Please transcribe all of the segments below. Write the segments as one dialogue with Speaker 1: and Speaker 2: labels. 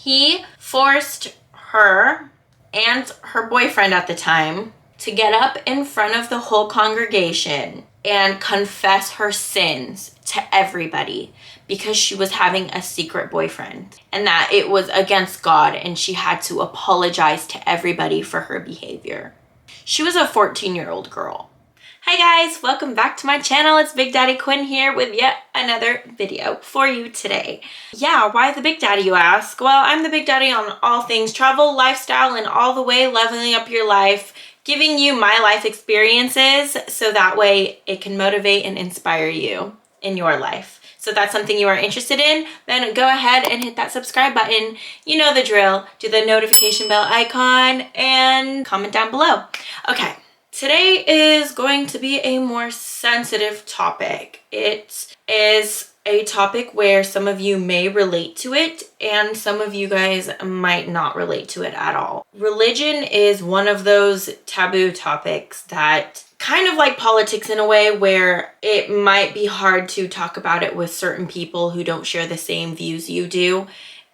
Speaker 1: He forced her and her boyfriend at the time to get up in front of the whole congregation and confess her sins to everybody because she was having a secret boyfriend and that it was against God and she had to apologize to everybody for her behavior. She was a 14-year-old girl. Hi guys, welcome back to my channel. It's Big Daddy Quinn here with yet another video for you today. Yeah, why the Big Daddy, you ask? Well, I'm the Big Daddy on all things travel, lifestyle, and all the way leveling up your life, giving you my life experiences so that way it can motivate and inspire you in your life. So if that's something you are interested in, then go ahead and hit that subscribe button. You know the drill. Do the notification bell icon and comment down below. Okay. Today is going to be a more sensitive topic. It is a topic where some of you may relate to it and some of you guys might not relate to it at all. Religion is one of those taboo topics that kind of like politics in a way where it might be hard to talk about it with certain people who don't share the same views you do.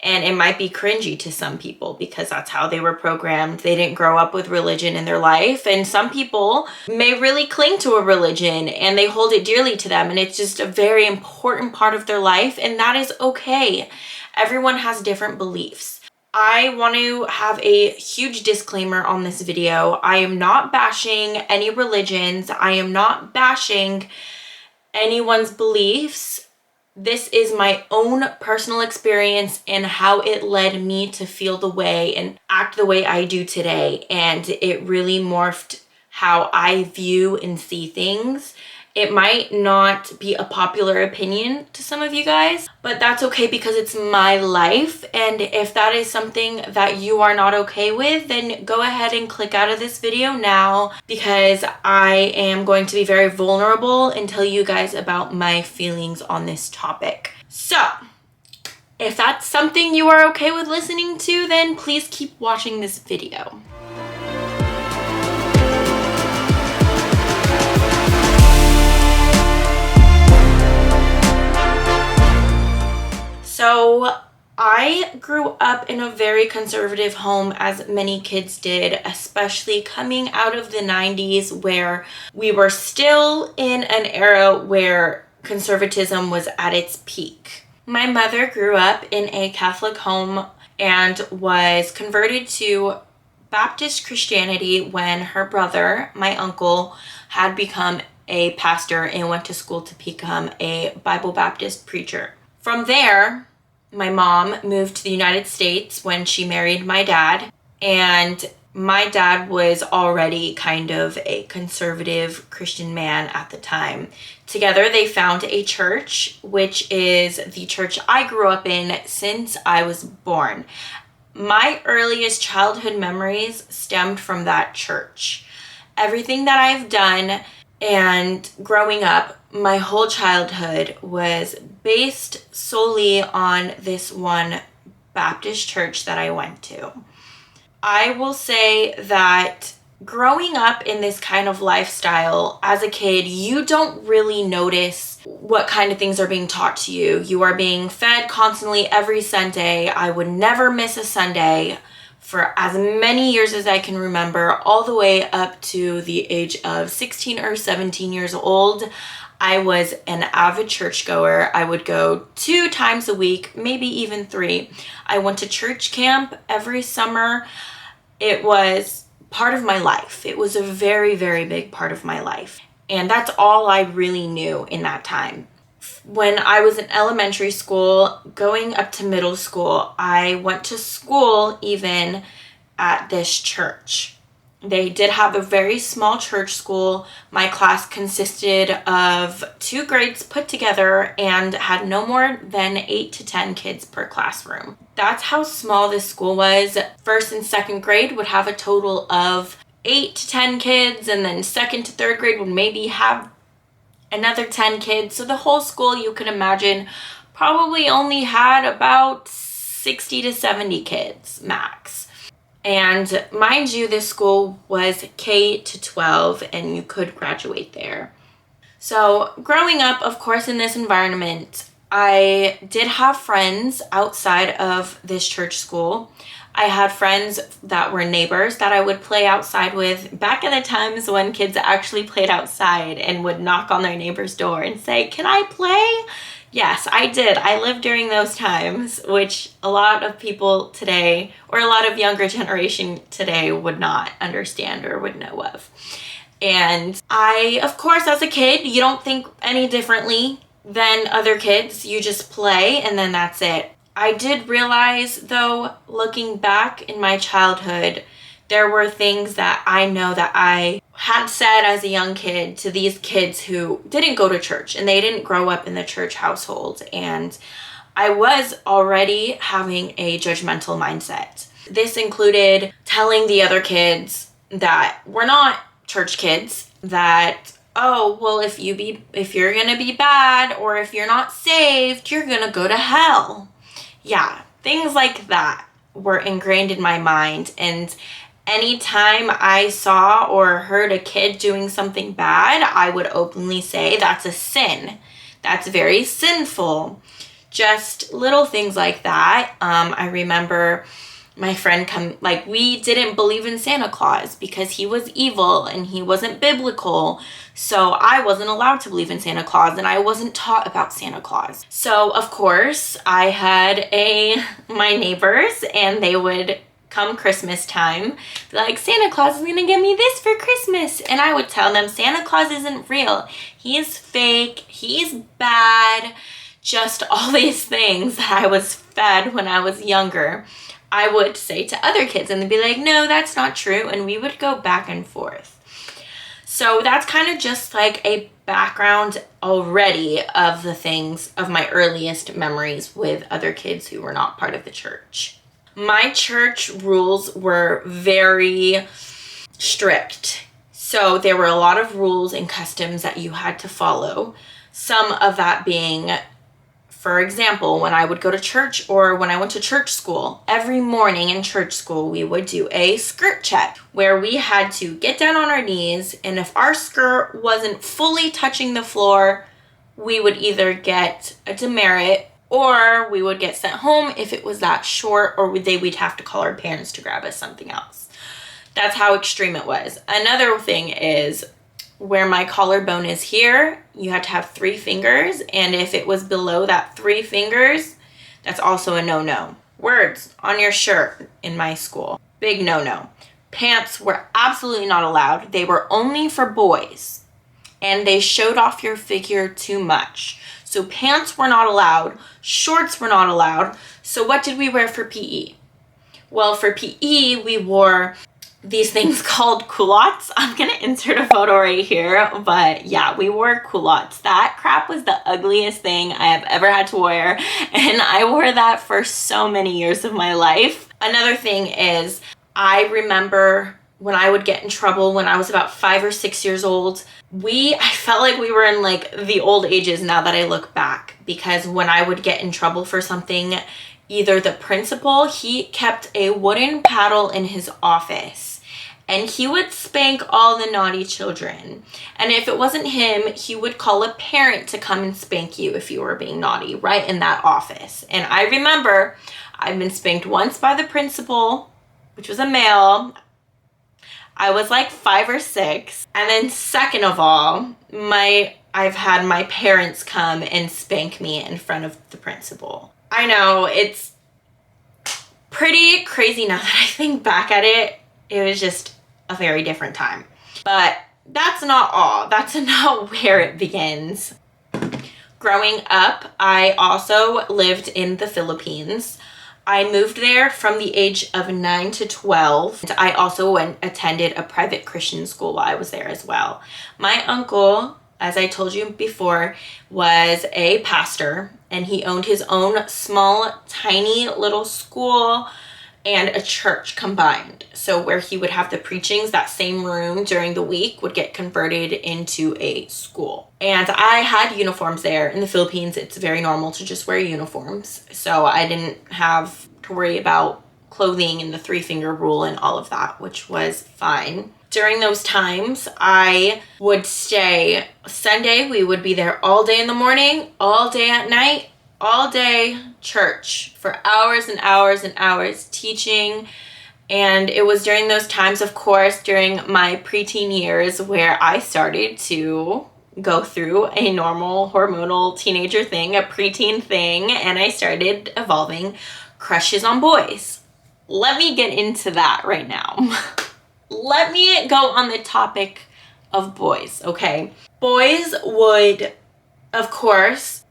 Speaker 1: And it might be cringy to some people because that's how they were programmed. They didn't grow up with religion in their life. And some people may really cling to a religion and they hold it dearly to them. And it's just a very important part of their life. And that is okay. Everyone has different beliefs. I want to have a huge disclaimer on this video. I am not bashing any religions. I am not bashing anyone's beliefs. This is my own personal experience and how it led me to feel the way and act the way I do today. And it really morphed how I view and see things. It might not be a popular opinion to some of you guys, but that's okay because it's my life. And if that is something that you are not okay with, then go ahead and click out of this video now because I am going to be very vulnerable and tell you guys about my feelings on this topic. So, if that's something you are okay with listening to, then please keep watching this video. So I grew up in a very conservative home, as many kids did, especially coming out of the 90s where we were still in an era where conservatism was at its peak. My mother grew up in a Catholic home and was converted to Baptist Christianity when her brother, my uncle, had become a pastor and went to school to become a Bible Baptist preacher. From there, my mom moved to the United States when she married my dad, and my dad was already kind of a conservative Christian man at the time. Together, they found a church, which is the church I grew up in since I was born. My earliest childhood memories stemmed from that church. Everything that I've done and growing up, my whole childhood was based solely on this one Baptist church that I went to. I will say that growing up in this kind of lifestyle as a kid, you don't really notice what kind of things are being taught to you. You are being fed constantly every Sunday. I would never miss a Sunday for as many years as I can remember, all the way up to the age of 16 or 17 years old. I was an avid churchgoer. I would go 2 times a week, maybe even 3. I went to church camp every summer. It was part of my life. It was a very, very big part of my life. And that's all I really knew in that time. When I was in elementary school, going up to middle school, I went to school even at this church. They did have a very small church school. My class consisted of 2 grades put together and had no more than 8 to 10 kids per classroom. That's how small this school was. First and second grade would have a total of 8 to 10 kids, and then second to third grade would maybe have another 10 kids. So the whole school, you can imagine, probably only had about 60 to 70 kids max. And mind you, this school was K to 12 and you could graduate there. So growing up, of course, in this environment, I did have friends outside of this church school. I had friends that were neighbors that I would play outside with back in the times when kids actually played outside and would knock on their neighbor's door and say, "Can I play?" Yes, I did. I lived during those times, which a lot of people today, or a lot of younger generation today, would not understand or would know of. And I, of course, as a kid, you don't think any differently than other kids. You just play and then that's it. I did realize, though, looking back in my childhood, there were things that I know that I had said as a young kid to these kids who didn't go to church and they didn't grow up in the church household. And I was already having a judgmental mindset. This included telling the other kids that were not church kids that, oh, well, if you're gonna be bad or if you're not saved, you're gonna go to hell. Yeah, things like that were ingrained in my mind. And anytime I saw or heard a kid doing something bad, I would openly say that's a sin. That's very sinful. Just little things like that. I remember my friend we didn't believe in Santa Claus because he was evil and he wasn't biblical. So I wasn't allowed to believe in Santa Claus and I wasn't taught about Santa Claus. So of course I had my neighbors, and they would come Christmas time be like, "Santa Claus is gonna give me this for Christmas." And I would tell them Santa Claus isn't real. He's fake. He's bad. Just all these things that I was fed when I was younger, I would say to other kids, and they'd be like, "No, that's not true." And we would go back and forth. So that's kind of just like a background already of the things of my earliest memories with other kids who were not part of the church. My church rules were very strict. So there were a lot of rules and customs that you had to follow. Some of that being, for example, when I would go to church or when I went to church school, every morning in church school, we would do a skirt check where we had to get down on our knees, and if our skirt wasn't fully touching the floor, we would either get a demerit or we would get sent home if it was that short, or we'd have to call our parents to grab us something else. That's how extreme it was. Another thing is, where my collarbone is here, you had to have 3 fingers, and if it was below that 3 fingers, that's also a no-no. Words on your shirt in my school, big no-no. Pants were absolutely not allowed. They were only for boys, and they showed off your figure too much. So pants were not allowed, shorts were not allowed. So what did we wear for PE? Well, for PE, we wore these things called culottes. I'm gonna insert a photo right here, but yeah, we wore culottes. That crap was the ugliest thing I have ever had to wear, and I wore that for so many years of my life. Another thing is, I remember when I would get in trouble when I was about 5 or 6 years old, I felt like we were in like the old ages now that I look back, because when I would get in trouble for something, either the principal, he kept a wooden paddle in his office, and he would spank all the naughty children. And if it wasn't him, he would call a parent to come and spank you if you were being naughty right in that office. And I remember I've been spanked once by the principal, which was a male. I was like 5 or 6. And then second of all, I've had my parents come and spank me in front of the principal. I know, it's pretty crazy now that I think back at it. It was just a very different time. But that's not all. That's not where it begins. Growing up, I also lived in the Philippines. I moved there from the age of 9 to 12. I also attended a private Christian school while I was there as well. My uncle, as I told you before, was a pastor, and he owned his own small, tiny little school and a church combined. So where he would have the preachings, that same room during the week would get converted into a school. And I had uniforms there. In the Philippines, it's very normal to just wear uniforms. So I didn't have to worry about clothing and the 3-finger rule and all of that, which was fine. During those times, I would stay. Sunday, we would be there all day in the morning, all day at night, all day church for hours and hours and hours teaching. And it was during those times, of course, during my preteen years where I started to go through a normal hormonal teenager thing, a preteen thing, and I started evolving crushes on boys. Let me get into that right now. Let me go on the topic of boys, okay? Boys would, of course,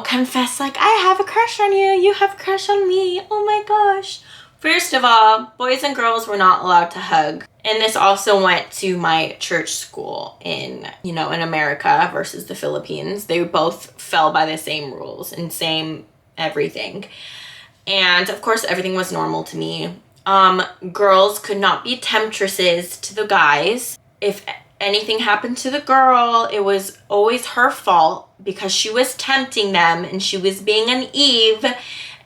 Speaker 1: confess like, I have a crush on you, you have a crush on me, oh my gosh. First of all, boys and girls were not allowed to hug. And this also went to my church school in America versus the Philippines. They both fell by the same rules and same everything. And of course, everything was normal to me. Girls could not be temptresses to the guys. If anything happened to the girl, it was always her fault because she was tempting them and she was being an Eve.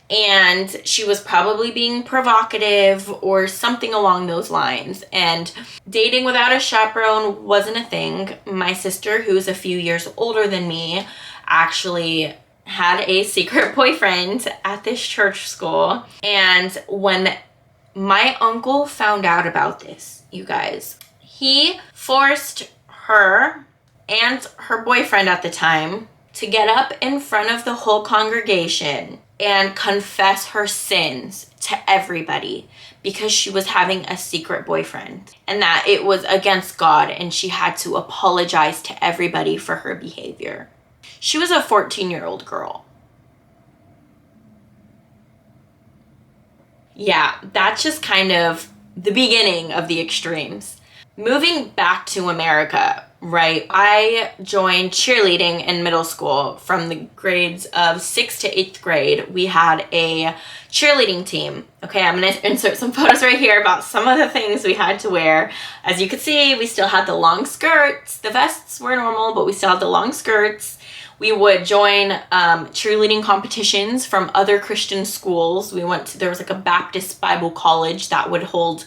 Speaker 1: And she was probably being provocative or something along those lines. And dating without a chaperone wasn't a thing. My sister, who's a few years older than me, actually had a secret boyfriend at this church school. And when my uncle found out about this, you guys, he forced her and her boyfriend at the time to get up in front of the whole congregation and confess her sins to everybody because she was having a secret boyfriend and that it was against God and she had to apologize to everybody for her behavior. She was a 14-year-old girl. Yeah, that's just kind of the beginning of the extremes. Moving back to America, right? I joined cheerleading in middle school from the grades of 6th to 8th grade. We had a cheerleading team. Okay, I'm going to insert some photos right here about some of the things we had to wear. As you can see, we still had the long skirts. The vests were normal, but we still had the long skirts. We would join cheerleading competitions from other Christian schools. There was like a Baptist Bible college that would hold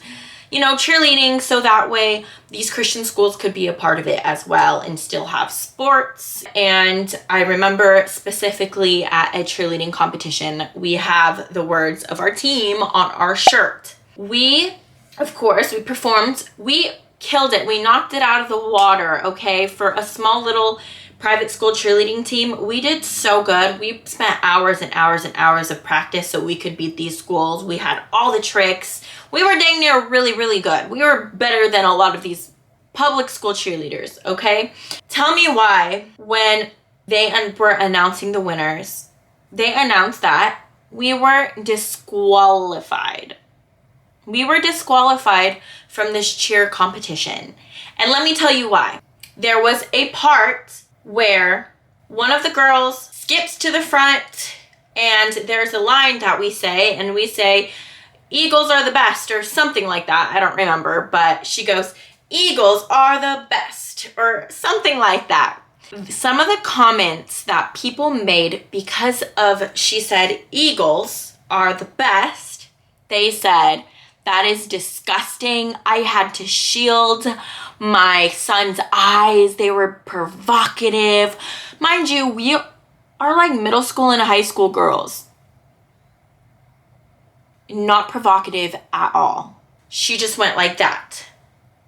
Speaker 1: cheerleading, so that way these Christian schools could be a part of it as well and still have sports. And I remember specifically at a cheerleading competition, we have the words of our team on our shirt. We performed, we killed it. We knocked it out of the water, okay? For a small little private school cheerleading team, we did so good. We spent hours and hours and hours of practice so we could beat these schools. We had all the tricks. We were dang near really, really good. We were better than a lot of these public school cheerleaders, okay? Tell me why when they were announcing the winners, they announced that we were disqualified. We were disqualified from this cheer competition. And let me tell you why. There was a part where one of the girls skips to the front and there's a line that we say, and we say, Eagles are the best, or something like that. I don't remember, but she goes, Eagles are the best, or something like that. Some of the comments that people made because of she said Eagles are the best, they said, that is disgusting. I had to shield my son's eyes. They were provocative. Mind you, we are like middle school and high school girls. Not provocative at all. She just went like that.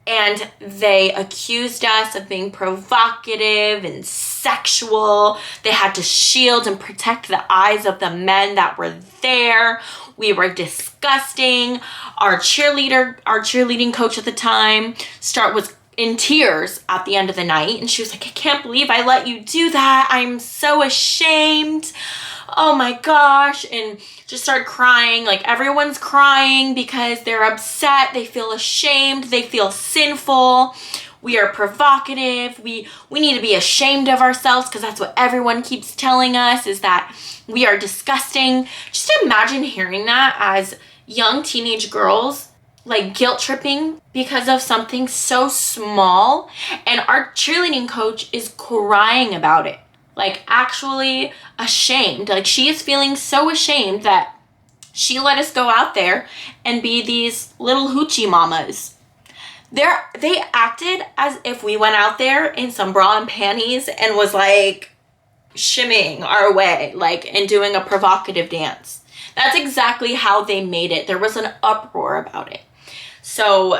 Speaker 1: And they accused us of being provocative and sexual. They had to shield and protect the eyes of the men that were there. We were disgusting. Our cheerleading coach at the time, was in tears at the end of the night. And she was like, I can't believe I let you do that. I'm so ashamed. Oh my gosh. And just started crying. Like, everyone's crying because they're upset. They feel ashamed. They feel sinful. We are provocative. We need to be ashamed of ourselves because that's what everyone keeps telling us, is that we are disgusting. Just imagine hearing that as young teenage girls, like guilt tripping because of something so small. And our cheerleading coach is crying about it. Like, actually ashamed. Like, she is feeling so ashamed that she let us go out there and be these little hoochie mamas. They acted as if we went out there in some bra and panties and was like, shimmying our way, like, and doing a provocative dance. That's exactly how they made it. There was an uproar about it. So,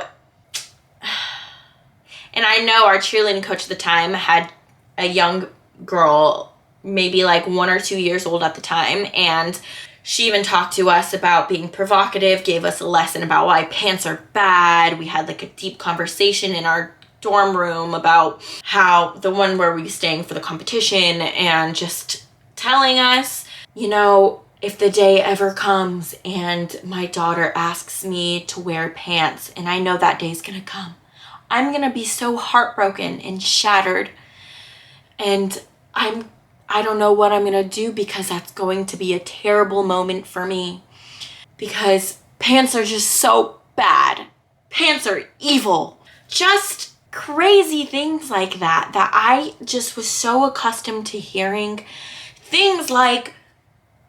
Speaker 1: and I know our cheerleading coach at the time had a young girl, maybe like 1 or 2 years old at the time, and she even talked to us about being provocative, gave us a lesson about why pants are bad. We had like a deep conversation in our dorm room about how the one where we were staying for the competition, and just telling us, you know, if the day ever comes and my daughter asks me to wear pants, and I know that day's gonna come, I'm gonna be so heartbroken and shattered, and I don't know what I'm gonna do, because that's going to be a terrible moment for me, because pants are just so bad. Pants are evil. Just crazy things like that I just was so accustomed to hearing. Things like,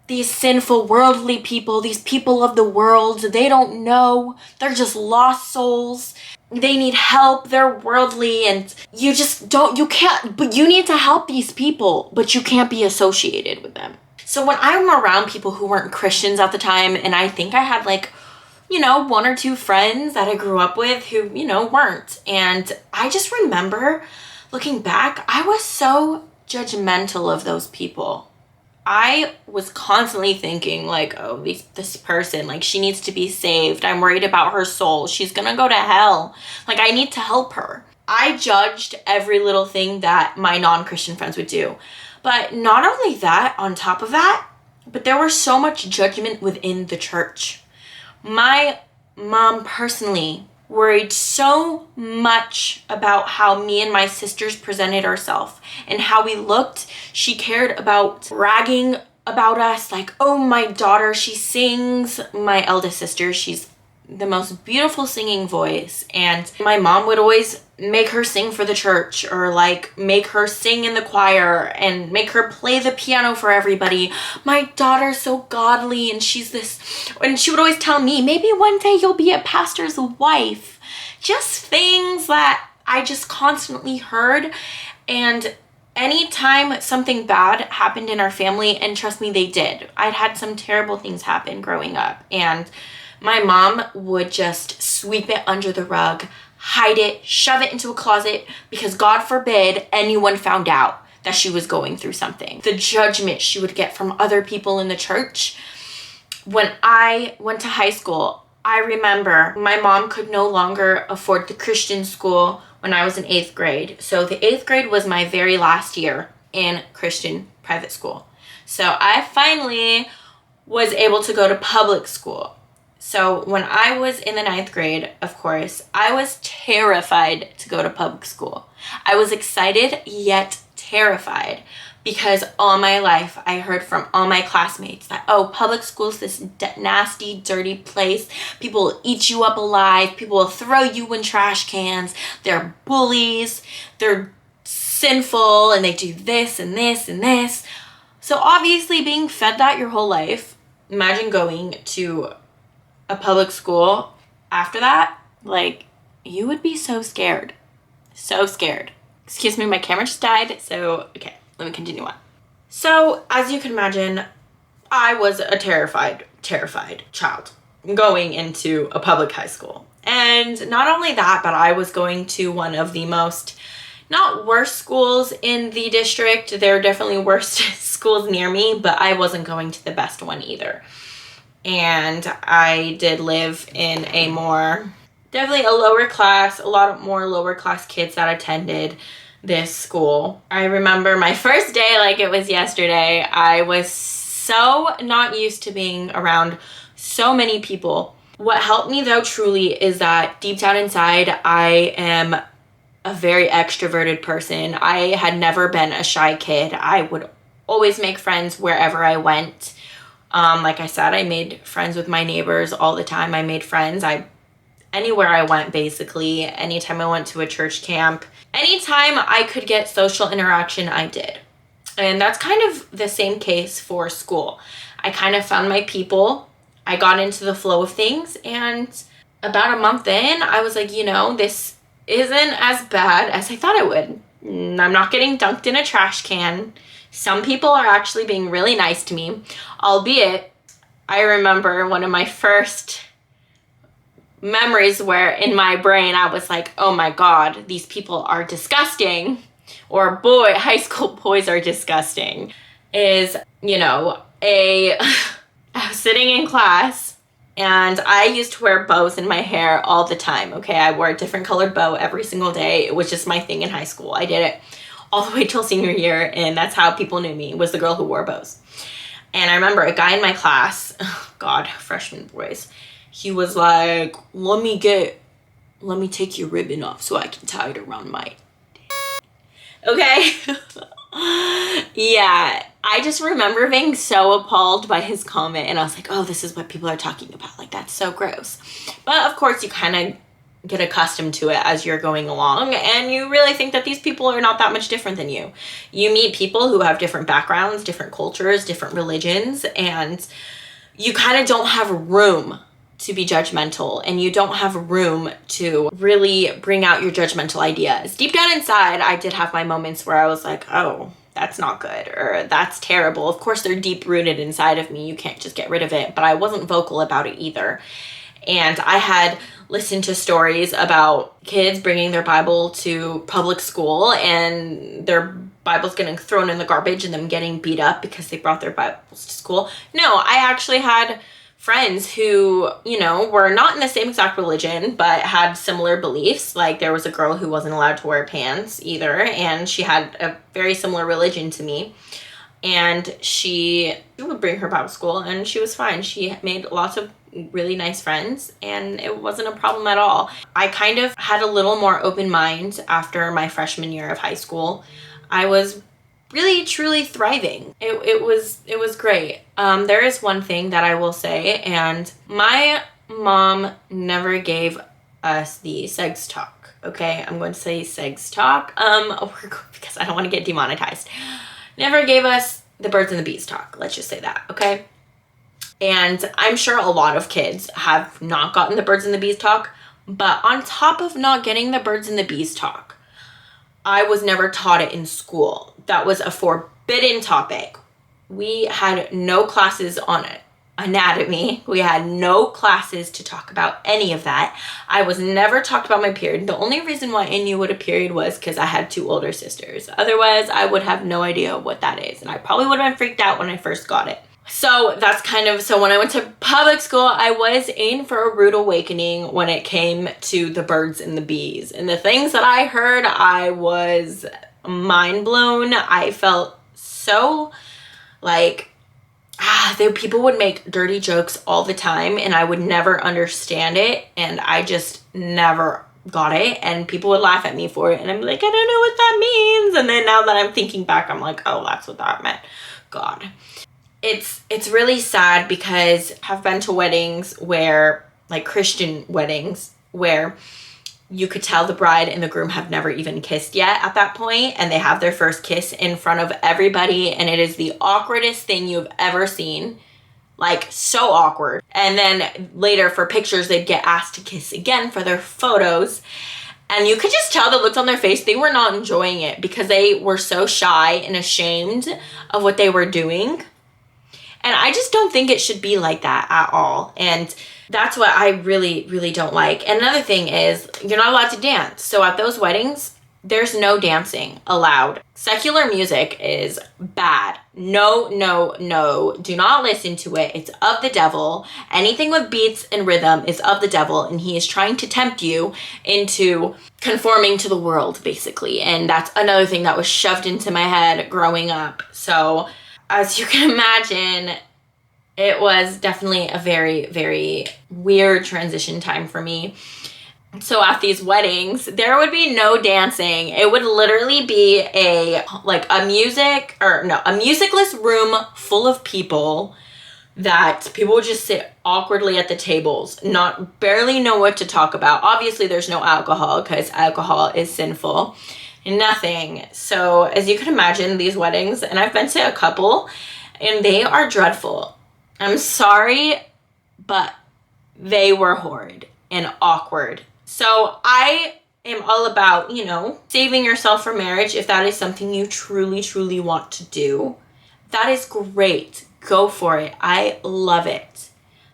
Speaker 1: these sinful worldly people, these people of the world, they don't know. They're just lost souls. They need help. They're worldly, and you just don't, you can't, but you need to help these people, but you can't be associated with them. So when I'm around people who weren't Christians at the time, and I think I had like, you know, 1 or 2 friends that I grew up with who, you know, weren't. And I just remember looking back, I was so judgmental of those people. I was constantly thinking like, oh, this person, like, she needs to be saved. I'm worried about her soul. She's gonna go to hell. Like, I need to help her. I judged every little thing that my non-Christian friends would do. But not only that, on top of that, but there was so much judgment within the church. My mom personally worried so much about how me and my sisters presented ourselves and how we looked. She cared about bragging about us, like, oh, my daughter, she sings. My eldest sister, she's the most beautiful singing voice, and my mom would always make her sing for the church, or like make her sing in the choir and make her play the piano for everybody. My daughter's so godly, and she's this, and she would always tell me, maybe one day you'll be a pastor's wife. Just things that I just constantly heard. And anytime something bad happened in our family, and trust me, they did. I'd had some terrible things happen growing up, and my mom would just sweep it under the rug, hide it, shove it into a closet, because God forbid anyone found out that she was going through something. The judgment she would get from other people in the church. When I went to high school, I remember my mom could no longer afford the Christian school when I was in 8th grade. So the 8th grade was my very last year in Christian private school. So I finally was able to go to public school. So when I was in the 9th grade, of course, I was terrified to go to public school. I was excited yet terrified, because all my life I heard from all my classmates that, oh, public school's this nasty, dirty place. People will eat you up alive. People will throw you in trash cans. They're bullies. They're sinful, and they do this and this and this. So obviously, being fed that your whole life, imagine going to a public school after that, like, you would be so scared. So scared. Excuse me, my camera just died, so okay, let me continue on. So, as you can imagine, I was a terrified child going into a public high school. And not only that, but I was going to one of the most, not worst schools in the district. There are definitely worse schools near me, but I wasn't going to the best one either. And I did live in a more, definitely a lower class, a lot more lower class kids that attended this school. I remember my first day like it was yesterday. I was so not used to being around so many people. What helped me though truly is that deep down inside, I am a very extroverted person. I had never been a shy kid. I would always make friends wherever I went. Like I said, I made friends with my neighbors all the time. I made friends. Anywhere I went, basically. Anytime I went to a church camp, anytime I could get social interaction, I did. And that's kind of the same case for school. I kind of found my people. I got into the flow of things. And about a month in, I was like, you know, this isn't as bad as I thought it would. I'm not getting dunked in a trash can. Some people are actually being really nice to me, albeit I remember one of my first memories where in my brain I was like, oh my God, these people are disgusting, or high school boys are disgusting, is, I was sitting in class and I used to wear bows in my hair all the time, okay? I wore a different colored bow every single day. It was just my thing in high school. I did it all the way till senior year, and that's how people knew me, was the girl who wore bows. And I remember a guy in my class, oh God, freshman boys, he was like, let me take your ribbon off so I can tie it around my okay? Yeah, I just remember being so appalled by his comment, and I was like, oh, this is what people are talking about. Like, that's so gross. But of course, you kind of get accustomed to it as you're going along, and you really think that these people are not that much different than you. You meet people who have different backgrounds, different cultures, different religions, and you kind of don't have room to be judgmental, and you don't have room to really bring out your judgmental ideas. Deep down inside, I did have my moments where I was like, oh, that's not good, or that's terrible. Of course, they're deep rooted inside of me. You can't just get rid of it, but I wasn't vocal about it either. And I had listened to stories about kids bringing their Bible to public school and their Bibles getting thrown in the garbage and them getting beat up because they brought their Bibles to school. No, I actually had friends who, were not in the same exact religion, but had similar beliefs. Like, there was a girl who wasn't allowed to wear pants either, and she had a very similar religion to me. And she would bring her Bible to school, and she was fine. She made lots of really nice friends, and it wasn't a problem at all. I kind of had a little more open mind after my freshman year of high school. I was really truly thriving. It was great. There is one thing that I will say, and my mom never gave us the sex talk. Okay, I'm going to say sex talk because I don't want to get demonetized. Never gave us the birds and the bees talk. Let's just say that, okay? And I'm sure a lot of kids have not gotten the birds and the bees talk, but on top of not getting the birds and the bees talk, I was never taught it in school. That was a forbidden topic. We had no classes on anatomy. We had no classes to talk about any of that. I was never talked about my period. The only reason why I knew what a period was because I had 2 older sisters. Otherwise, I would have no idea what that is. And I probably would have been freaked out when I first got it. So so when I went to public school, I was in for a rude awakening when it came to the birds and the bees. And the things that I heard, I was mind blown. I felt so like, people would make dirty jokes all the time, and I would never understand it. And I just never got it, and people would laugh at me for it. And I'm like, I don't know what that means. And then now that I'm thinking back, I'm like, oh, that's what that meant. God. It's really sad because I've been to weddings where, like Christian weddings, where you could tell the bride and the groom have never even kissed yet at that point, and they have their first kiss in front of everybody, and it is the awkwardest thing you've ever seen. Like, so awkward. And then later for pictures, they'd get asked to kiss again for their photos. And you could just tell the looks on their face, they were not enjoying it because they were so shy and ashamed of what they were doing. And I just don't think it should be like that at all. And that's what I really, really don't like. And another thing is, you're not allowed to dance. So at those weddings, there's no dancing allowed. Secular music is bad. No, no, no. Do not listen to it. It's of the devil. Anything with beats and rhythm is of the devil, and he is trying to tempt you into conforming to the world, basically. And that's another thing that was shoved into my head growing up. So as you can imagine, it was definitely a very, very weird transition time for me. So at these weddings, there would be no dancing. It would literally be a musicless room full of people that people would just sit awkwardly at the tables, barely know what to talk about. Obviously, there's no alcohol because alcohol is sinful. Nothing. So as you can imagine, these weddings, and I've been to a couple, and they are dreadful. I'm sorry, but they were horrid and awkward. So I am all about, saving yourself for marriage if that is something you truly, truly want to do. That is great. Go for it. I love it.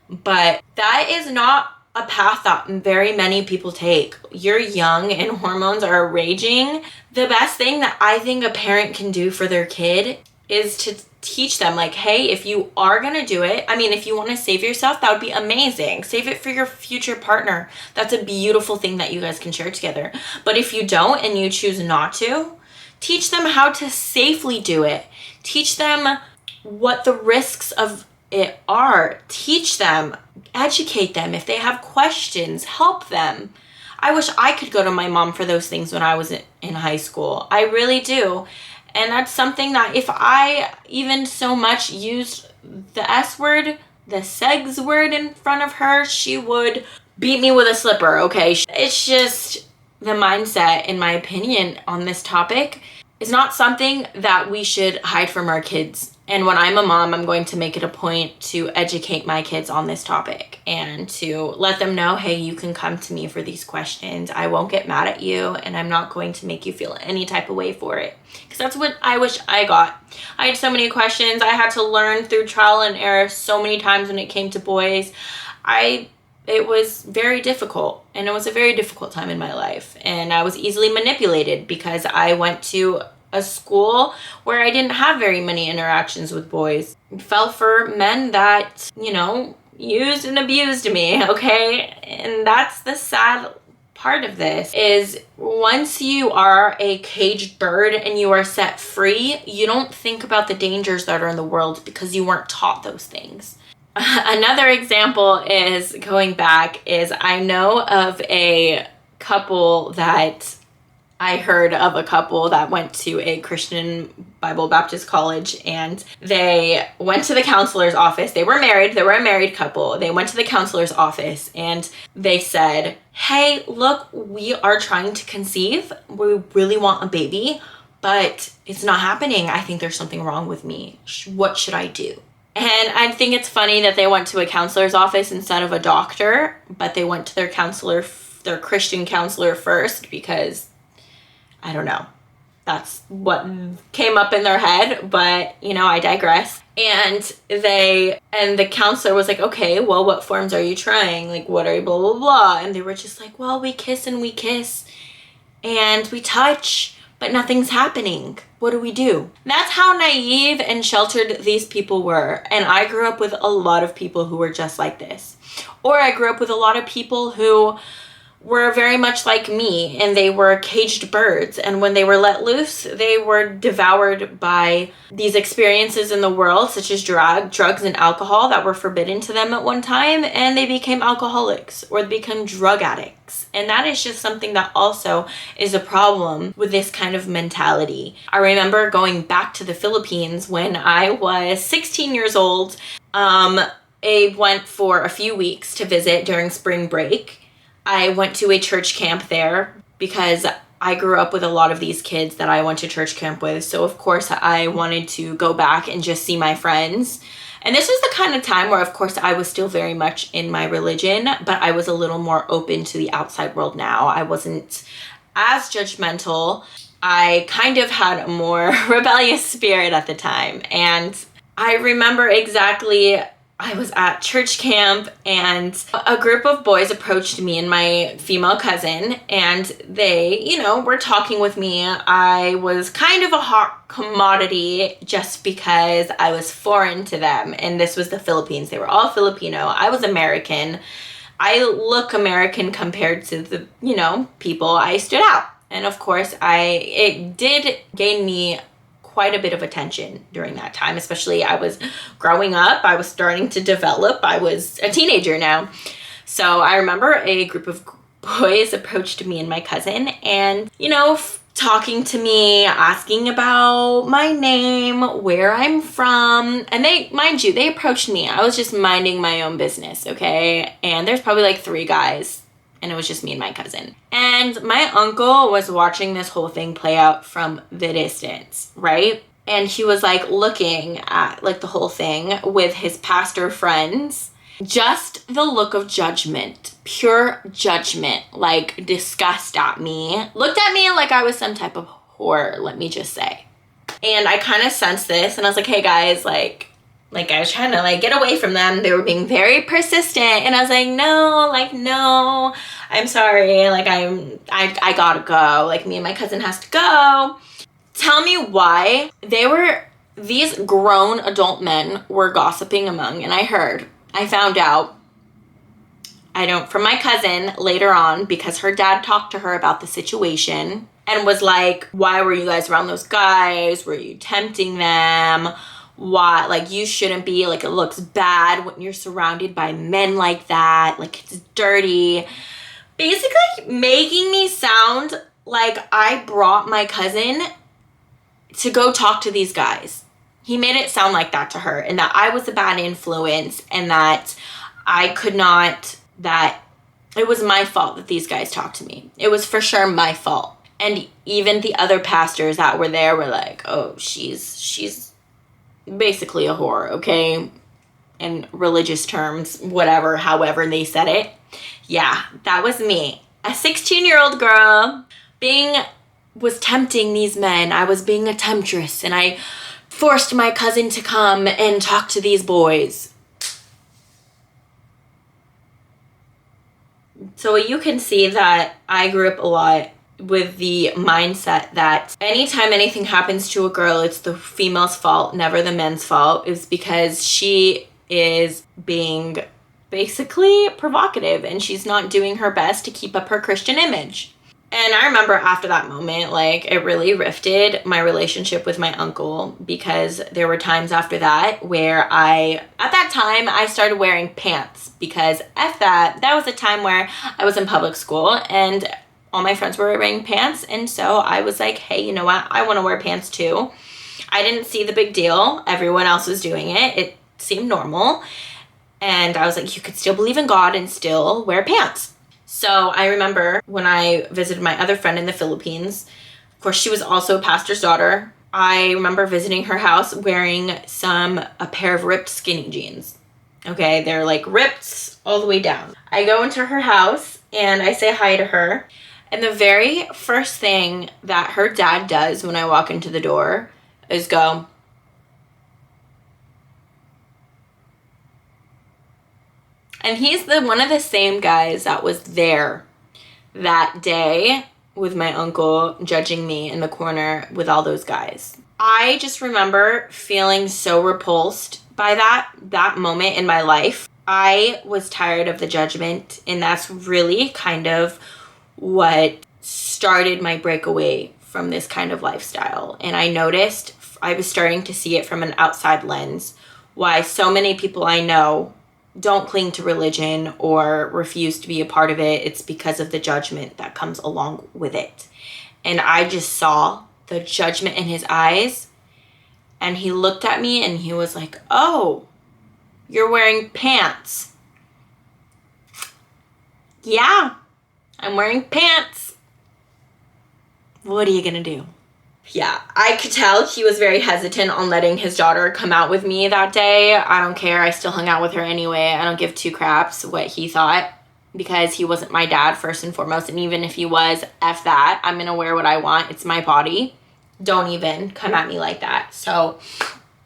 Speaker 1: But that is not a path that very many people take. You're young and hormones are raging. The best thing that I think a parent can do for their kid is to teach them, like, hey, if you are gonna do it, if you want to save yourself, that would be amazing. Save it for your future partner. That's a beautiful thing that you guys can share together. But if you don't and you choose not to, teach them how to safely do it. Teach them what the risks of it are. Teach them, educate them. If they have questions, help them. I wish I could go to my mom for those things when I was in high school. I really do. And that's something that if I even so much used the S word, the segs word in front of her, she would beat me with a slipper, okay? It's just the mindset, in my opinion, on this topic is not something that we should hide from our kids. And when I'm a mom, I'm going to make it a point to educate my kids on this topic and to let them know, hey, you can come to me for these questions. I won't get mad at you, and I'm not going to make you feel any type of way for it. Because that's what I wish I got. I had so many questions. I had to learn through trial and error so many times when it came to boys. It was very difficult, and it was a very difficult time in my life. And I was easily manipulated because I went to a school where I didn't have very many interactions with boys. I fell for men that, used and abused me, okay? And that's the sad part of this, is once you are a caged bird and you are set free, you don't think about the dangers that are in the world because you weren't taught those things. Another example is going back is I know of a couple that I heard of a couple that went to a Christian Bible Baptist college, and they went to the counselor's office. They were married. They were a married couple. They went to the counselor's office and they said, hey, look, we are trying to conceive. We really want a baby, but it's not happening. I think there's something wrong with me. What should I do? And I think it's funny that they went to a counselor's office instead of a doctor, but they went to their counselor, their Christian counselor first, because I don't know. That's what came up in their head, but I digress. And the counselor was like, okay, well, what forms are you trying? Like, what are you, blah, blah, blah. And they were just like, well, we kiss and we touch, but nothing's happening. What do we do? That's how naive and sheltered these people were. And I grew up with a lot of people who were just like this. Or I grew up with a lot of people who were very much like me, and they were caged birds, and when they were let loose, they were devoured by these experiences in the world, such as drugs and alcohol that were forbidden to them at one time, and they became alcoholics or they become drug addicts. And that is just something that also is a problem with this kind of mentality. I remember going back to the Philippines when I was 16 years old. I went for a few weeks to visit during spring break. I went to a church camp there because I grew up with a lot of these kids that I went to church camp with. So of course I wanted to go back and just see my friends. And this was the kind of time where of course I was still very much in my religion, but I was a little more open to the outside world now. I wasn't as judgmental. I kind of had a more rebellious spirit at the time. And I remember exactly, I was at church camp and a group of boys approached me and my female cousin, and they, were talking with me. I was kind of a hot commodity just because I was foreign to them, and this was the Philippines. They were all Filipino. I was American. I look American compared to the, people. I stood out. And of course, it did gain me quite a bit of attention during that time, especially I was growing up, I was starting to develop, I was a teenager now. So I remember a group of boys approached me and my cousin and, talking to me, asking about my name, where I'm from. And they approached me. I was just minding my own business, okay? And there's probably like 3 guys. And it was just me and my cousin. And my uncle was watching this whole thing play out from the distance, right? And he was like looking at like the whole thing with his pastor friends. Just the look of judgment, pure judgment, like disgust at me. Looked at me like I was some type of whore, let me just say. And I kind of sensed this and I was like, hey guys, like I was trying to like get away from them. They were being very persistent and I was like, no, I'm sorry. Like I gotta go. Like me and my cousin has to go. Tell me why these grown adult men were gossiping among, and I found out, from my cousin later on, because her dad talked to her about the situation and was like, why were you guys around those guys? Were you tempting them? Why? Like, you shouldn't be. Like, it looks bad when you're surrounded by men like that. Like, it's dirty. Basically making me sound like I brought my cousin to go talk to these guys. He made it sound like that to her, and that I was a bad influence, and that that it was my fault that these guys talked to me. It was for sure my fault. And even the other pastors that were there were like, oh, she's basically a whore, okay? In religious terms, whatever, however they said it. Yeah, that was me. A 16-year-old girl was tempting these men. I was being a temptress, and I forced my cousin to come and talk to these boys. So you can see that I grew up a lot with the mindset that anytime anything happens to a girl, it's the female's fault, never the men's fault. It's because she is being basically provocative and she's not doing her best to keep up her Christian image. And I remember after that moment, like, it really rifted my relationship with my uncle, because there were times after that where at that time, I started wearing pants, because that was a time where I was in public school and all my friends were wearing pants. And so I was like, hey, you know what? I want to wear pants too. I didn't see the big deal. Everyone else was doing it. It seemed normal. And I was like, you could still believe in God and still wear pants. So I remember when I visited my other friend in the Philippines, of course, she was also a pastor's daughter. I remember visiting her house wearing a pair of ripped skinny jeans. Okay, they're like ripped all the way down. I go into her house and I say hi to her. And the very first thing that her dad does when I walk into the door is go, and he's one of the same guys that was there that day with my uncle judging me in the corner with all those guys. I just remember feeling so repulsed by that moment in my life. I was tired of the judgment, and that's really kind of what started my breakaway from this kind of lifestyle. And I noticed I was starting to see it from an outside lens, why so many people I know don't cling to religion or refuse to be a part of it. It's because of the judgment that comes along with it. And I just saw the judgment in his eyes, and he looked at me and he was like, oh, you're wearing pants. Yeah, I'm wearing pants. What are you gonna do? Yeah, I could tell he was very hesitant on letting his daughter come out with me that day. I don't care. I still hung out with her anyway. I don't give two craps what he thought, because he wasn't my dad first and foremost. And even if he was, F that. I'm going to wear what I want. It's my body. Don't even come at me like that. So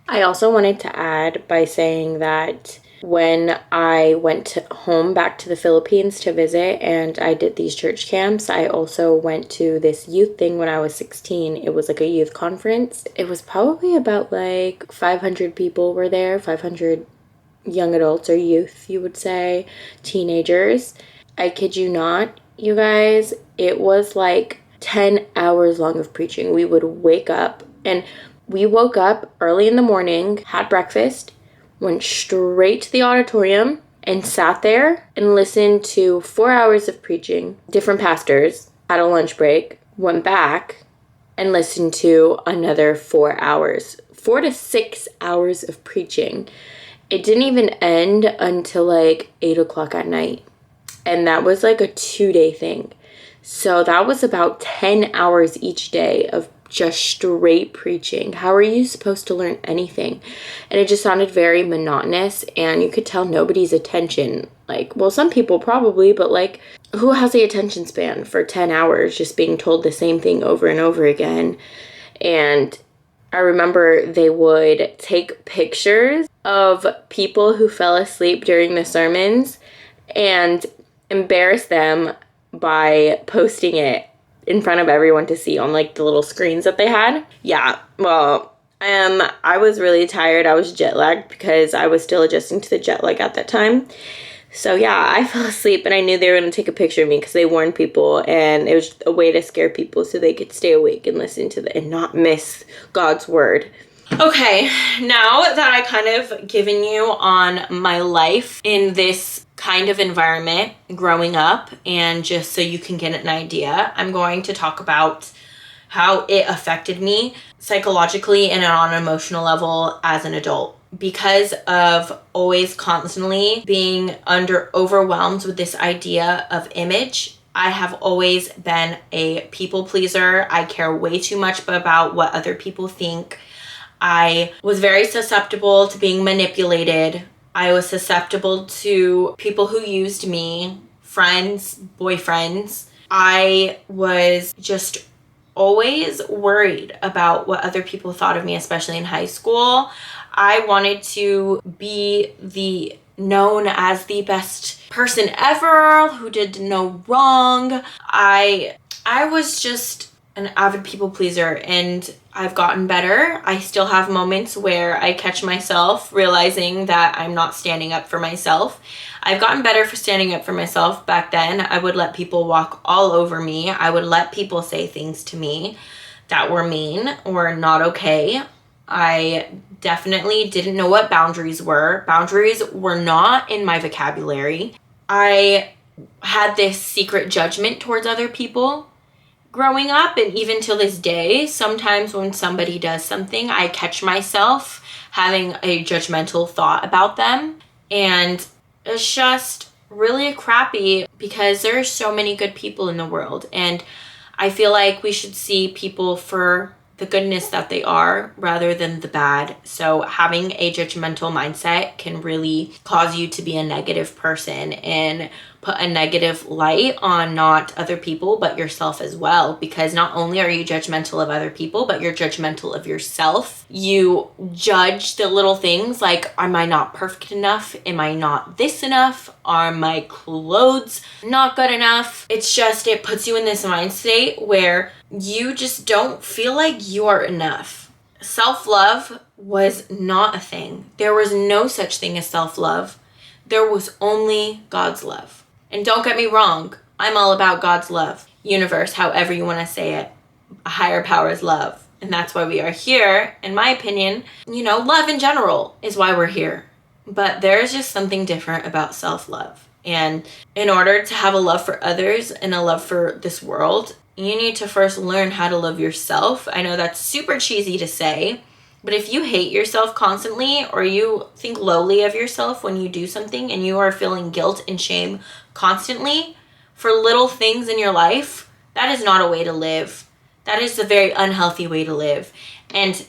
Speaker 1: I also wanted to add by saying that when I went home back to the Philippines to visit and I did these church camps, I also went to this youth thing when I was 16. It was like a youth conference. It was probably about like 500 people were there, 500 young adults or youth, you would say, teenagers. I kid you not, you guys, it was like 10 hours long of preaching. We would wake up, and we woke up early in the morning, had breakfast, went straight to the auditorium and sat there and listened to 4 hours of preaching, different pastors, had a lunch break, went back and listened to another 4 hours, 4 to 6 hours of preaching. It didn't even end until like 8 o'clock at night. And that was like a 2-day thing. So that was about 10 hours each day of just straight preaching. How are you supposed to learn anything? And it just sounded very monotonous, and you could tell nobody's attention. Like, well, some people probably, but like, who has the attention span for 10 hours just being told the same thing over and over again? And I remember they would take pictures of people who fell asleep during the sermons and embarrass them by posting it in front of everyone to see on like the little screens that they had. Yeah, well, I was really tired. I was jet lagged because I was still adjusting to the jet lag at that time. So yeah, I fell asleep, and I knew they were going to take a picture of me because they warned people, and it was a way to scare people so they could stay awake and listen to and not miss God's word. Okay, now that I kind of given you on my life in this kind of environment growing up, and just so you can get an idea, I'm going to talk about how it affected me psychologically and on an emotional level as an adult. Because of always constantly being overwhelmed with this idea of image, I have always been a people pleaser. I care way too much about what other people think. I was very susceptible to being manipulated. I was susceptible to people who used me, friends, boyfriends. I was just always worried about what other people thought of me, especially in high school. I wanted to be known as the best person ever who did no wrong. I was just an avid people pleaser, and I've gotten better. I still have moments where I catch myself realizing that I'm not standing up for myself. I've gotten better for standing up for myself. Back then, I would let people walk all over me. I would let people say things to me that were mean or not okay. I definitely didn't know what boundaries were. Boundaries were not in my vocabulary. I had this secret judgment towards other people growing up, and even till this day, sometimes when somebody does something, I catch myself having a judgmental thought about them. And it's just really crappy because there are so many good people in the world, and I feel like we should see people for the goodness that they are rather than the bad. So having a judgmental mindset can really cause you to be a negative person and put a negative light on not other people but yourself as well, because not only are you judgmental of other people, but you're judgmental of yourself. You judge the little things like, am I not perfect enough? Am I not this enough? Are my clothes not good enough? It's just, it puts you in this mind state where you just don't feel like you are enough. Self-love was not a thing. There was no such thing as self-love. There was only God's love. And don't get me wrong, I'm all about God's love. Universe, however you want to say it. A higher power is love. And that's why we are here. In my opinion, love in general is why we're here. But there's just something different about self-love. And in order to have a love for others and a love for this world, you need to first learn how to love yourself. I know that's super cheesy to say, but if you hate yourself constantly, or you think lowly of yourself when you do something, and you are feeling guilt and shame constantly for little things in your life, that is not a way to live. That is a very unhealthy way to live. And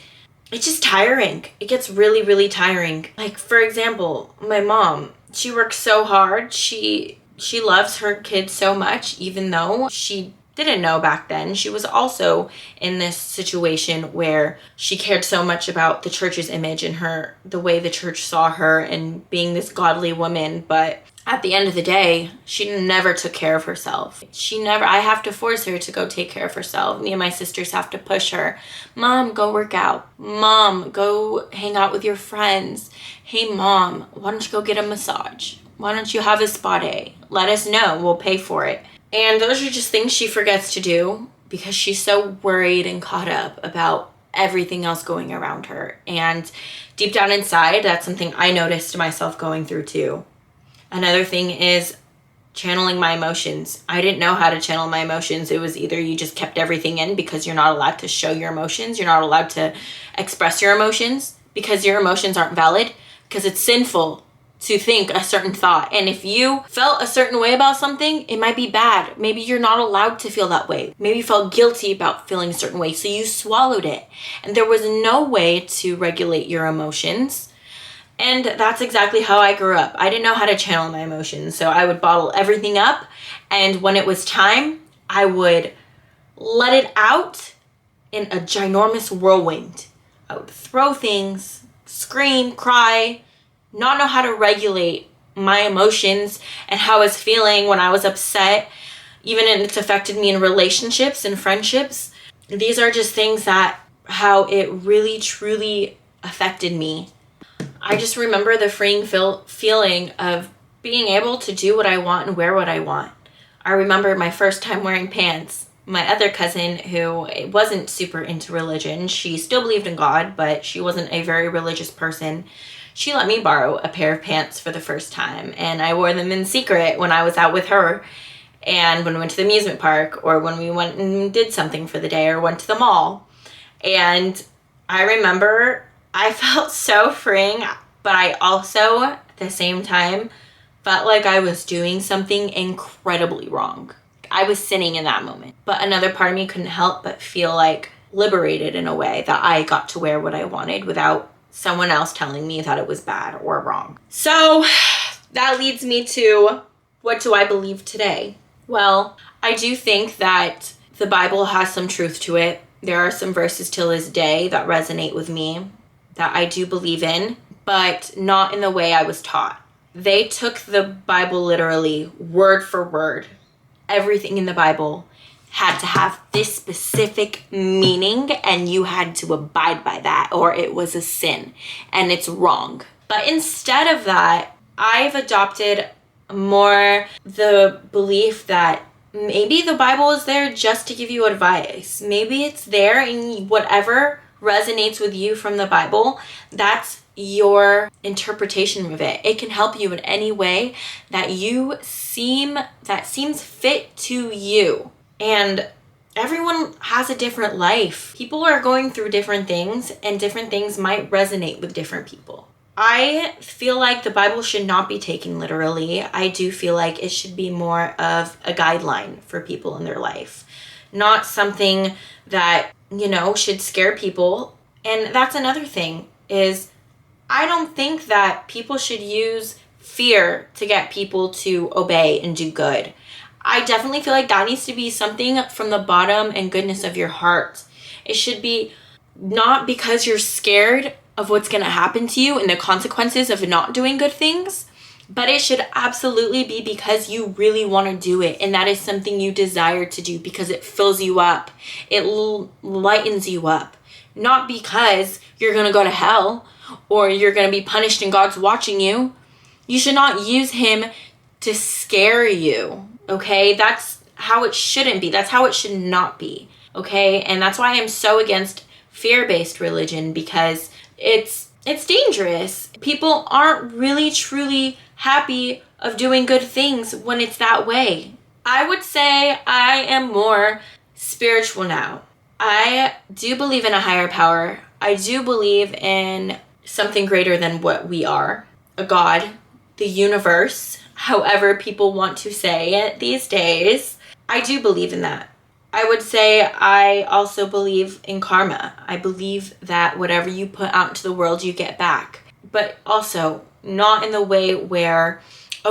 Speaker 1: it's just tiring. It gets really, really tiring. Like, for example, my mom, she works so hard. She loves her kids so much, even though she didn't know back then. She was also in this situation where she cared so much about the church's image and the way the church saw her and being this godly woman. But at the end of the day, she never took care of herself. I have to force her to go take care of herself. Me and my sisters have to push her. Mom, go work out. Mom, go hang out with your friends. Hey, Mom, why don't you go get a massage? Why don't you have a spa day? Let us know. We'll pay for it. And those are just things she forgets to do because she's so worried and caught up about everything else going around her. And deep down inside, that's something I noticed myself going through too. Another thing is channeling my emotions. I didn't know how to channel my emotions. It was either you just kept everything in because you're not allowed to show your emotions. You're not allowed to express your emotions because your emotions aren't valid, because it's sinful to think a certain thought. And if you felt a certain way about something, it might be bad. Maybe you're not allowed to feel that way. Maybe you felt guilty about feeling a certain way, so you swallowed it. And there was no way to regulate your emotions. And that's exactly how I grew up. I didn't know how to channel my emotions, so I would bottle everything up. And when it was time, I would let it out in a ginormous whirlwind. I would throw things, scream, cry, not know how to regulate my emotions and how I was feeling when I was upset. Even it's affected me in relationships and friendships. These are just things that how it really truly affected me. I just remember the freeing feeling of being able to do what I want and wear what I want. I remember my first time wearing pants. My other cousin, who wasn't super into religion, she still believed in God, but she wasn't a very religious person. She let me borrow a pair of pants for the first time, and I wore them in secret when I was out with her, and when we went to the amusement park, or when we went and did something for the day, or went to the mall. And I remember I felt so freeing, but I also, at the same time, felt like I was doing something incredibly wrong. I was sinning in that moment. But another part of me couldn't help but feel like liberated in a way that I got to wear what I wanted without someone else telling me that it was bad or wrong. So that leads me to, what do I believe today? Well, I do think that the Bible has some truth to it. There are some verses till this day that resonate with me that I do believe in, but not in the way I was taught. They took the Bible literally, word for word. Everything in the Bible had to have this specific meaning, and you had to abide by that, or it was a sin, and it's wrong. But instead of that, I've adopted more the belief that maybe the Bible is there just to give you advice. Maybe it's there, and whatever resonates with you from the Bible, that's your interpretation of it. It can help you in any way that seems fit to you. And everyone has a different life. People are going through different things, and different things might resonate with different people. I feel like the Bible should not be taken literally. I do feel like it should be more of a guideline for people in their life, not something that, should scare people. And that's another thing, is I don't think that people should use fear to get people to obey and do good. I definitely feel like that needs to be something from the bottom and goodness of your heart. It should be not because you're scared of what's going to happen to you and the consequences of not doing good things, but it should absolutely be because you really want to do it, and that is something you desire to do because it fills you up. It lightens you up. Not because you're going to go to hell or you're going to be punished and God's watching you. You should not use him to scare you, okay? That's how it shouldn't be. That's how it should not be, okay? And that's why I'm so against fear-based religion, because it's dangerous. People aren't really truly happy of doing good things when it's that way. I would say I am more spiritual now. I do believe in a higher power. I do believe in something greater than what we are. A God, the universe, however people want to say it these days. I do believe in that. I would say I also believe in karma. I believe that whatever you put out into the world, you get back. But also not in the way where,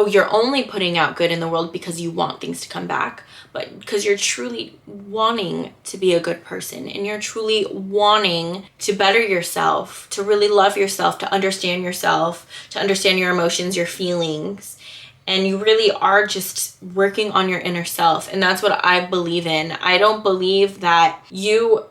Speaker 1: you're only putting out good in the world because you want things to come back, but because you're truly wanting to be a good person, and you're truly wanting to better yourself, to really love yourself, to understand your emotions, your feelings. And you really are just working on your inner self. And that's what I believe in. I don't believe that you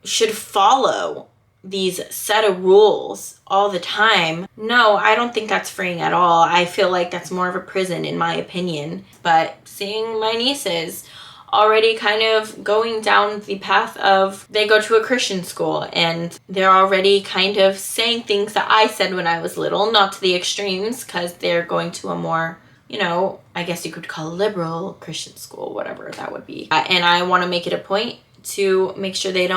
Speaker 1: should follow these set of rules all the time. No, I don't think that's freeing at all. I feel like that's more of a prison, in my opinion. But seeing my nieces already kind of going down the path of, they go to a Christian school and they're already kind of saying things that I said when I was little, not to the extremes, because they're going to a more, I guess you could call liberal Christian school, whatever that would be. And I want to make it a point to make sure they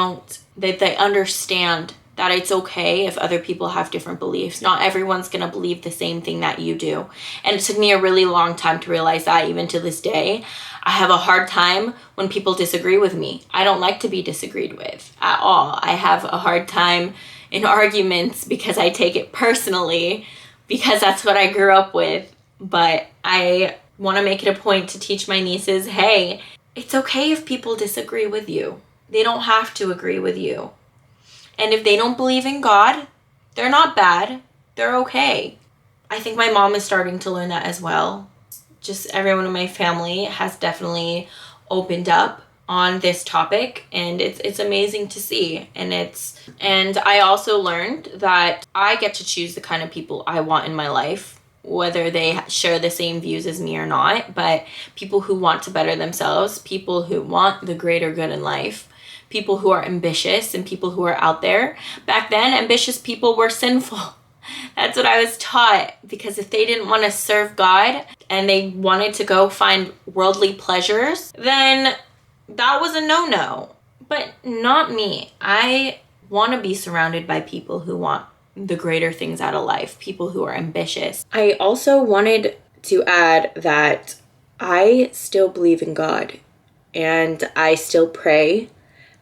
Speaker 1: understand that it's okay if other people have different beliefs. Not everyone's going to believe the same thing that you do. And it took me a really long time to realize that. Even to this day, I have a hard time when people disagree with me. I don't like to be disagreed with at all. I have a hard time in arguments because I take it personally, because that's what I grew up with. But I want to make it a point to teach my nieces, hey, it's okay if people disagree with you. They don't have to agree with you. And if they don't believe in God, they're not bad. They're okay. I think my mom is starting to learn that as well. Just everyone in my family has definitely opened up on this topic, and it's amazing to see. And I also learned that I get to choose the kind of people I want in my life, whether they share the same views as me or not, but people who want to better themselves, people who want the greater good in life, people who are ambitious and people who are out there. Back then, ambitious people were sinful. That's what I was taught, because if they didn't want to serve God and they wanted to go find worldly pleasures, then that was a no-no. But not me. I want to be surrounded by people who want the greater things out of life, people who are ambitious. I also wanted to add that I still believe in God, and I still pray.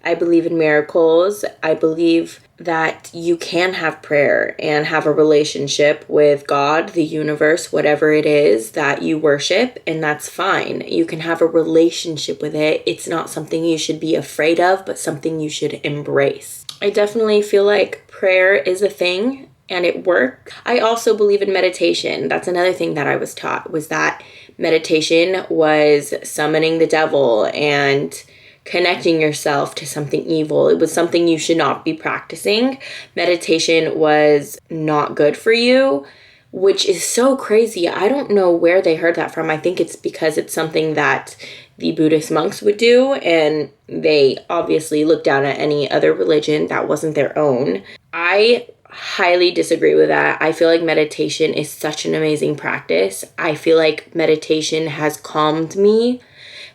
Speaker 1: I believe in miracles. I believe that you can have prayer and have a relationship with God, the universe, whatever it is that you worship, and that's fine. You can have a relationship with it. It's not something you should be afraid of, but something you should embrace. I definitely feel like prayer is a thing and it works. I also believe in meditation. That's another thing that I was taught, was that meditation was summoning the devil and connecting yourself to something evil. It was something you should not be practicing. Meditation was not good for you, which is so crazy. I don't know where they heard that from. I think it's because it's something that the Buddhist monks would do, and they obviously looked down at any other religion that wasn't their own. I highly disagree with that. I feel like meditation is such an amazing practice. I feel like meditation has calmed me.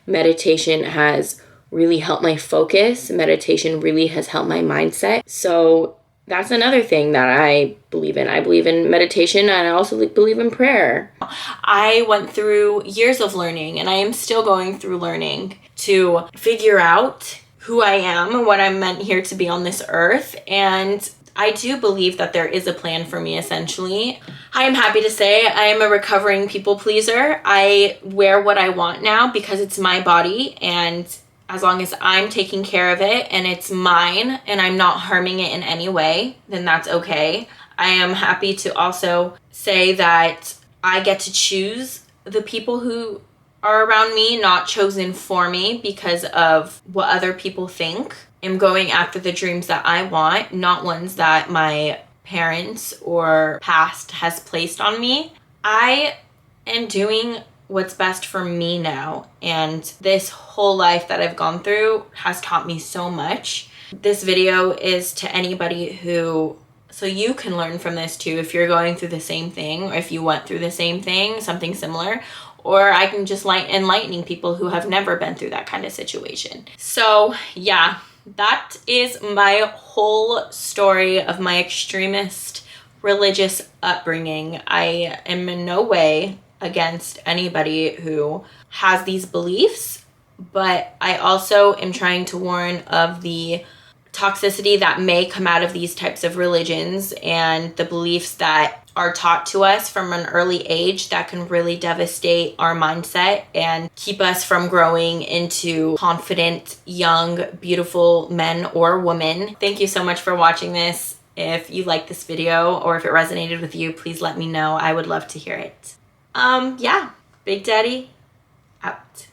Speaker 1: Meditation has really helped my focus. Meditation really has helped my mindset. So that's another thing that I believe in. I believe in meditation, and I also believe in prayer. I went through years of learning, and I am still going through learning to figure out who I am and what I'm meant here to be on this earth. And I do believe that there is a plan for me, essentially. I am happy to say I am a recovering people pleaser. I wear what I want now because it's my body, and as long as I'm taking care of it and it's mine and I'm not harming it in any way, then that's okay. I am happy to also say that I get to choose the people who are around me, not chosen for me because of what other people think. I'm going after the dreams that I want, not ones that my parents or past has placed on me. I am doing what's best for me now, and this whole life that I've gone through has taught me so much. This video is to anybody who, so you can learn from this too, if you're going through the same thing, or if you went through the same thing, something similar, or I can just enlightening people who have never been through that kind of situation. So yeah, that is my whole story of my extremist religious upbringing. I am in no way against anybody who has these beliefs, but I also am trying to warn of the toxicity that may come out of these types of religions and the beliefs that are taught to us from an early age that can really devastate our mindset and keep us from growing into confident, young, beautiful men or women. Thank you so much for watching this. If you like this video or if it resonated with you, please let me know. I would love to hear it. Yeah, Big Daddy out.